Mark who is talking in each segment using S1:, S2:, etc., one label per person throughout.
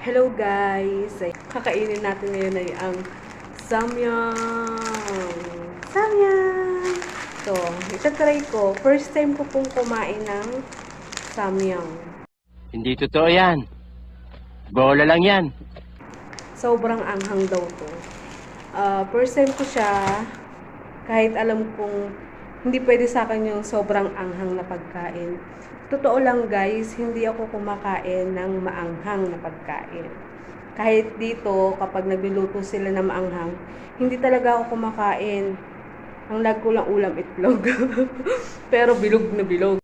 S1: Hello guys! Kakainin natin ngayon ay ang samyang. Samyang! So, itatry ko. First time ko pong kumain ng samyang.
S2: Hindi totoo yan. Bola lang yan.
S1: Sobrang anghang daw to. First time ko siya, kahit alam kong hindi pwede sa akin yung sobrang anghang na pagkain. Totoo lang guys, hindi ako kumakain ng maanghang na pagkain. Kahit dito, kapag nagluluto sila na maanghang, hindi talaga ako kumakain. Ang lag ko lang ulam itlog. Pero bilog na bilog.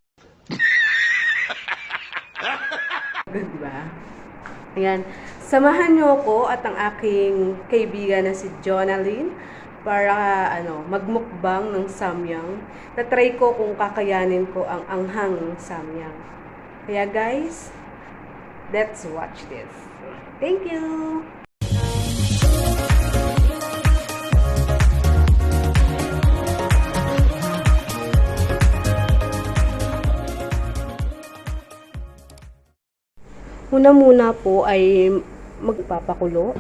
S1: Diba? Ayan. Samahan niyo ako at ang aking kaibigan na si Jonalyn para magmukbang ng samyang. Tatry ko kung kakayanin ko ang anghang ng samyang. Kaya guys, let's watch this. Thank you! Muna po ay magpapakulo.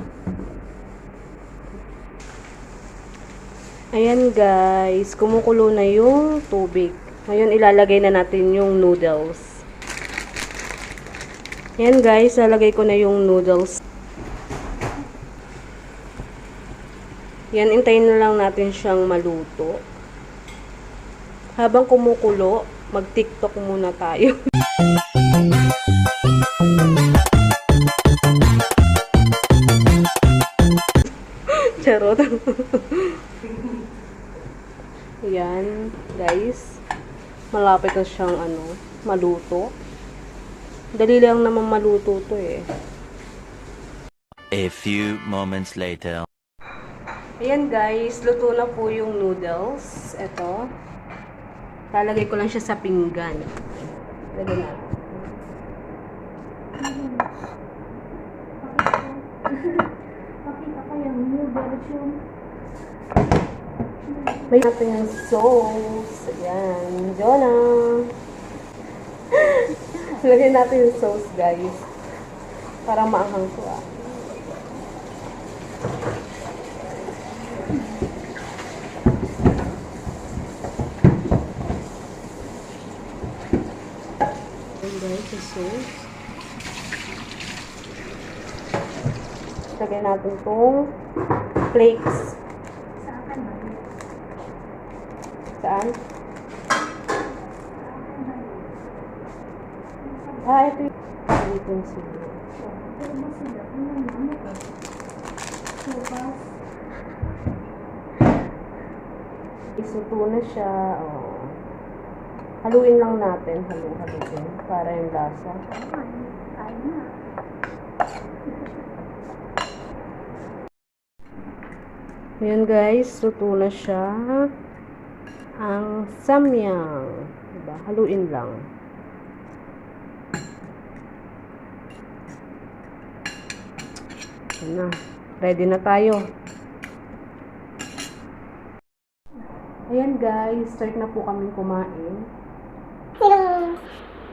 S1: Ayan guys, kumukulo na yung tubig. Ngayon ilalagay na natin yung noodles. Ayan guys, lalagay ko na yung noodles. Yan, intayin na lang natin siyang maluto. Habang kumukulo, mag-TikTok muna tayo. Charot. Yan, guys. Malapit na siyang maluto. Dali lang naman maluto to eh.
S3: A few moments later.
S1: Ayan guys, luto na po yung noodles. Ito. Lalagay ko lang siya sa pinggan. Lagyan na.
S4: Pakita ko yung noodles yung
S1: May natin yung sauce. Ayan. Jonah. Lagyan natin yung sauce, guys. Para maanghang to ah. Ayan guys, yung sauce. Lagyan natin itong flakes. Saan? Ito yung dito yung sila. Isuto na siya. Oh. Haluin lang natin. Haluin para yung lasa. Ayan guys, luto na siya. Ang samyang. Diba? Haluin lang. Ayan na. Ready na tayo. Ayan guys, start na po kami kumain.
S4: Sinong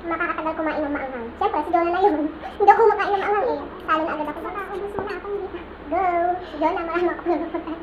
S4: makakatagal kumain ng maanghang? Siyempre, si Jonah na yun. Hindi ako kumakain ng maanghang eh. Salo na agad ako. Baka ubus mo na akong dito. Go! Si Jonah, marami ako pinagpunta.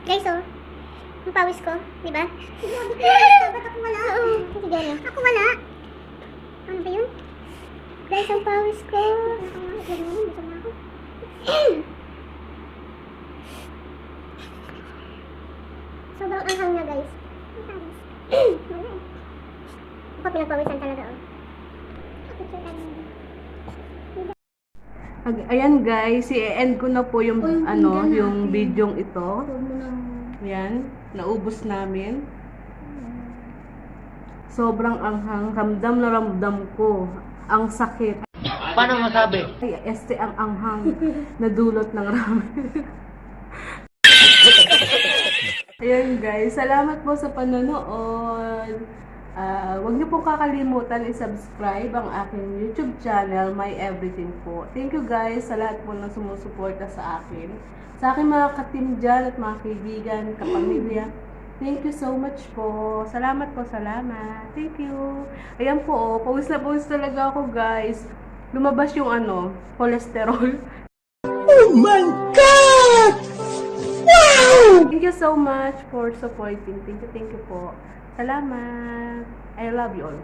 S4: Guys, oh. Ang pawis ko, di ba? Ba't ako wala? Oo, kasi gano'n. Ako wala. Ano ba yun? Guys, ang pawis ko. Sobrang anghang na, guys. Ang pawis. Wala eh. Ako pinagpawisan talaga, oh.
S1: Ayan guys, i-end ko na po yung yung videong ito. Yan, naubos namin. Sobrang anghang, ramdam na ramdam ko ang sakit.
S2: Paano masabi?
S1: Ay, ang anghang na dulot ng ramen. Ayan guys, salamat po sa panonood. Huwag niyo po kakalimutan i-subscribe ang aking YouTube channel, My Everything po. Thank you guys sa lahat po ng sumusuporta sa akin. Sa aking mga ka-team dyan at mga kaibigan, kapamilya. Thank you so much po. Salamat po, salamat. Thank you. Ayan po, oh, pawis na pawis talaga ako, guys. Lumabas yung cholesterol. Oh my God! Wow! Thank you so much for supporting. Thank you po. Salamat. I love you all.